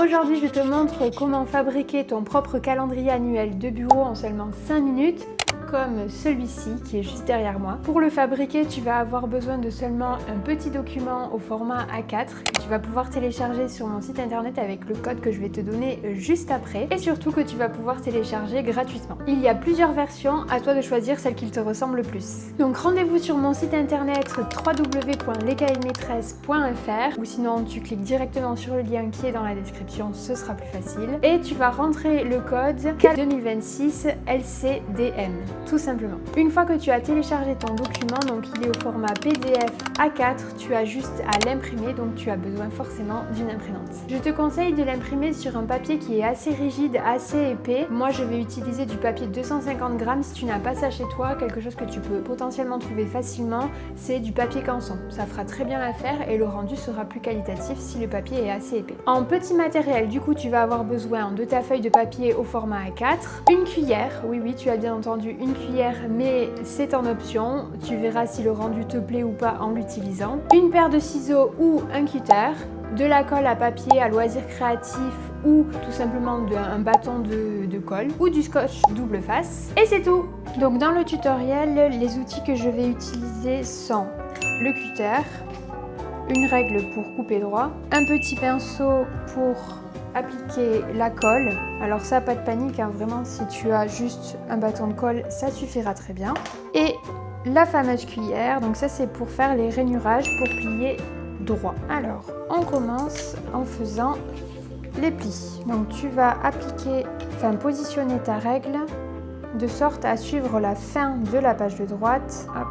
Aujourd'hui, je te montre comment fabriquer ton propre calendrier annuel de bureau en seulement 5 minutes, comme celui-ci qui est juste derrière moi. Pour le fabriquer, tu vas avoir besoin de seulement un petit document au format A4 que tu vas pouvoir télécharger sur mon site internet avec le code que je vais te donner juste après, et surtout que tu vas pouvoir télécharger gratuitement. Il y a plusieurs versions, à toi de choisir celle qui te ressemble le plus. Donc rendez-vous sur mon site internet www.lescahiers-de-maîtresse.fr, ou sinon tu cliques directement sur le lien qui est dans la description, ce sera plus facile, et tu vas rentrer le code CAL2026 LCDM. Tout simplement. Une fois que tu as téléchargé ton document, donc il est au format PDF A4, tu as juste à l'imprimer, donc tu as besoin forcément d'une imprimante. Je te conseille de l'imprimer sur un papier qui est assez rigide, assez épais. Moi je vais utiliser du papier 250 grammes. Si tu n'as pas ça chez toi, quelque chose que tu peux potentiellement trouver facilement, c'est du papier canson. Ça fera très bien l'affaire et le rendu sera plus qualitatif si le papier est assez épais. En petit matériel, du coup tu vas avoir besoin de ta feuille de papier au format A4, une cuillère, oui tu as bien entendu, une cuillère, mais c'est en option, tu verras si le rendu te plaît ou pas en l'utilisant, une paire de ciseaux ou un cutter, de la colle à papier à loisir créatif ou tout simplement un bâton de colle ou du scotch double face, et c'est tout. Donc dans le tutoriel, les outils que je vais utiliser sont le cutter, une règle pour couper droit, un petit pinceau pour appliquer la colle. Alors ça, pas de panique, hein, vraiment, si tu as juste un bâton de colle, ça suffira très bien. Et la fameuse cuillère, donc ça c'est pour faire les rainurages, pour plier droit. Alors, on commence en faisant les plis. Donc tu vas positionner ta règle de sorte à suivre la fin de la page de droite, hop,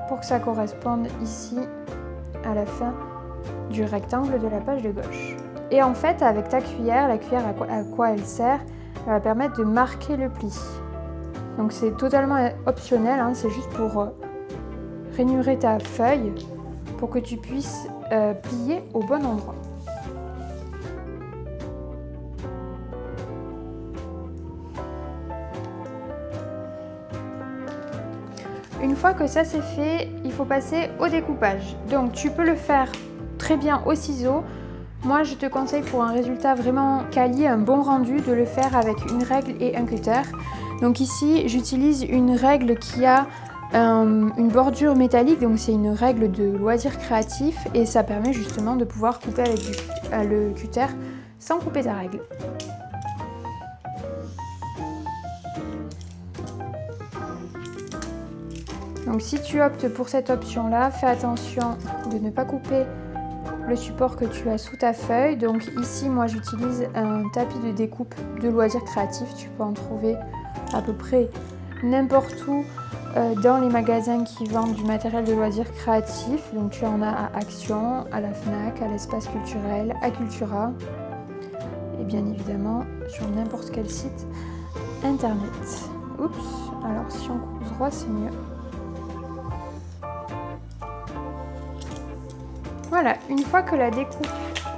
pour que ça corresponde ici à la fin du rectangle de la page de gauche. Et en fait, avec ta cuillère, la cuillère à quoi elle sert, elle va permettre de marquer le pli. Donc c'est totalement optionnel, hein, c'est juste pour rainurer ta feuille pour que tu puisses plier au bon endroit. Une fois que ça c'est fait, il faut passer au découpage. Donc tu peux le faire très bien au ciseau. Moi, je te conseille pour un résultat vraiment quali, un bon rendu, de le faire avec une règle et un cutter. Donc ici, j'utilise une règle qui a une bordure métallique, donc c'est une règle de loisir créatif et ça permet justement de pouvoir couper avec le cutter sans couper ta règle. Donc si tu optes pour cette option-là, fais attention de ne pas couper le support que tu as sous ta feuille. Donc ici, moi j'utilise un tapis de découpe de loisirs créatifs. Tu peux en trouver à peu près n'importe où dans les magasins qui vendent du matériel de loisirs créatifs. Donc tu en as à Action, à la Fnac, à l'Espace Culturel, à Cultura et bien évidemment sur n'importe quel site internet. Oups, alors si on coupe droit c'est mieux. Voilà, une fois que la découpe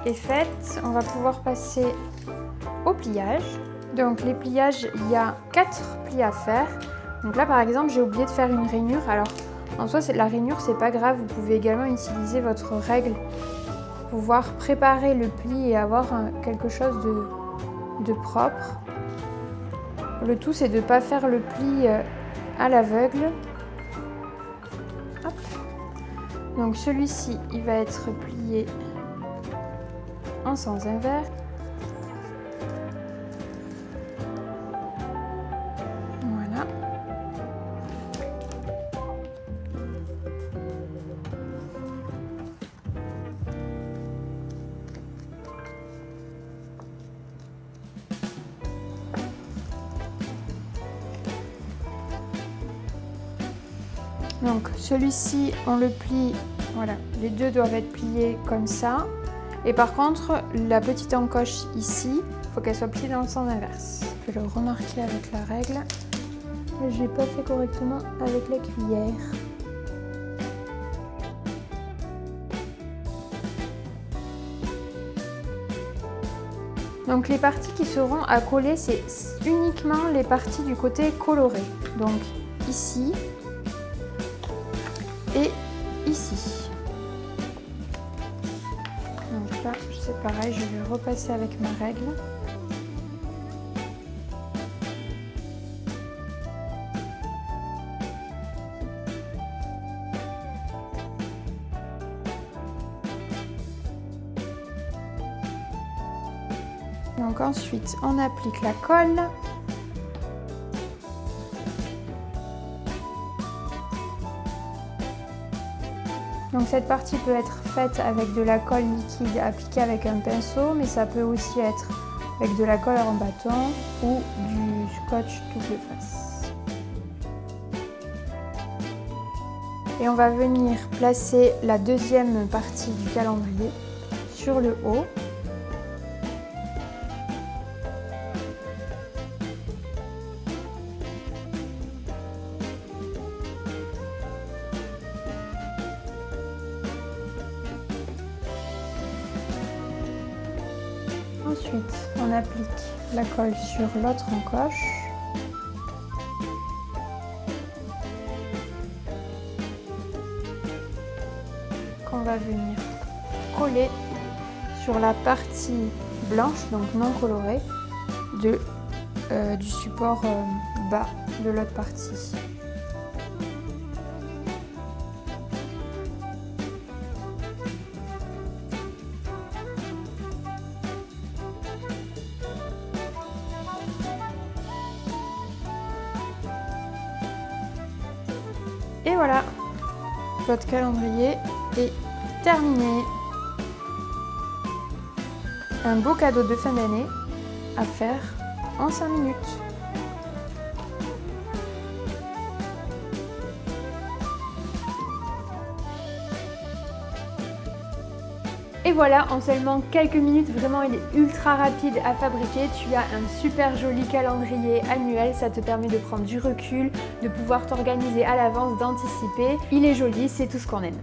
est faite, on va pouvoir passer au pliage. Donc les pliages, il y a 4 plis à faire. Donc là par exemple, j'ai oublié de faire une rainure. Alors en soi, la rainure, c'est pas grave. Vous pouvez également utiliser votre règle pour pouvoir préparer le pli et avoir quelque chose de propre. Le tout, c'est de ne pas faire le pli à l'aveugle. Donc celui-ci, il va être plié en sens inverse. Voilà. Donc celui-ci, on le plie, voilà, les deux doivent être pliés comme ça. Et par contre, la petite encoche ici, il faut qu'elle soit pliée dans le sens inverse. Je vais le remarquer avec la règle. Je n'ai pas fait correctement avec la cuillère. Donc les parties qui seront à coller, c'est uniquement les parties du côté coloré. Donc ici et ici. Donc là, c'est pareil, je vais repasser avec ma règle. Donc ensuite, on applique la colle. Donc cette partie peut être faite avec de la colle liquide appliquée avec un pinceau, mais ça peut aussi être avec de la colle en bâton ou du scotch double face. Et on va venir placer la deuxième partie du calendrier sur le haut. Ensuite, on applique la colle sur l'autre encoche. Qu'on va venir coller sur la partie blanche, donc non colorée, du support bas de l'autre partie. Et voilà, votre calendrier est terminé. Un beau cadeau de fin d'année à faire en 5 minutes. Et voilà, en seulement quelques minutes, vraiment il est ultra rapide à fabriquer. Tu as un super joli calendrier annuel, ça te permet de prendre du recul, de pouvoir t'organiser à l'avance, d'anticiper. Il est joli, c'est tout ce qu'on aime.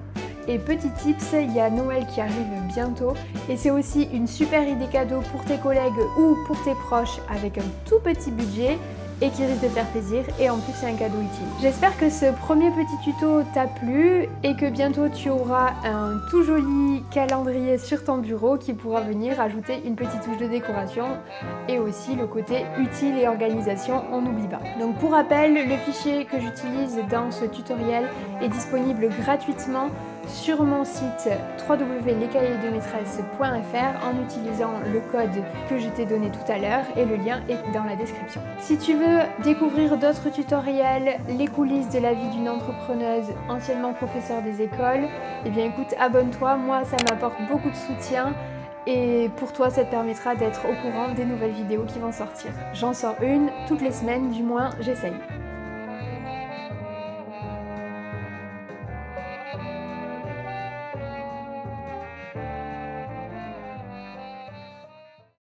Et petit tips, il y a Noël qui arrive bientôt et c'est aussi une super idée cadeau pour tes collègues ou pour tes proches avec un tout petit budget et qui risque de faire plaisir, et en plus c'est un cadeau utile. J'espère que ce premier petit tuto t'a plu et que bientôt tu auras un tout joli calendrier sur ton bureau qui pourra venir ajouter une petite touche de décoration et aussi le côté utile et organisation, on n'oublie pas. Donc pour rappel, le fichier que j'utilise dans ce tutoriel est disponible gratuitement sur mon site www.lescahiers-de-maîtresse.fr en utilisant le code que je t'ai donné tout à l'heure et le lien est dans la description. Si tu veux découvrir d'autres tutoriels, les coulisses de la vie d'une entrepreneuse anciennement professeure des écoles, eh bien écoute, abonne-toi, moi ça m'apporte beaucoup de soutien et pour toi ça te permettra d'être au courant des nouvelles vidéos qui vont sortir. J'en sors une toutes les semaines, du moins j'essaye.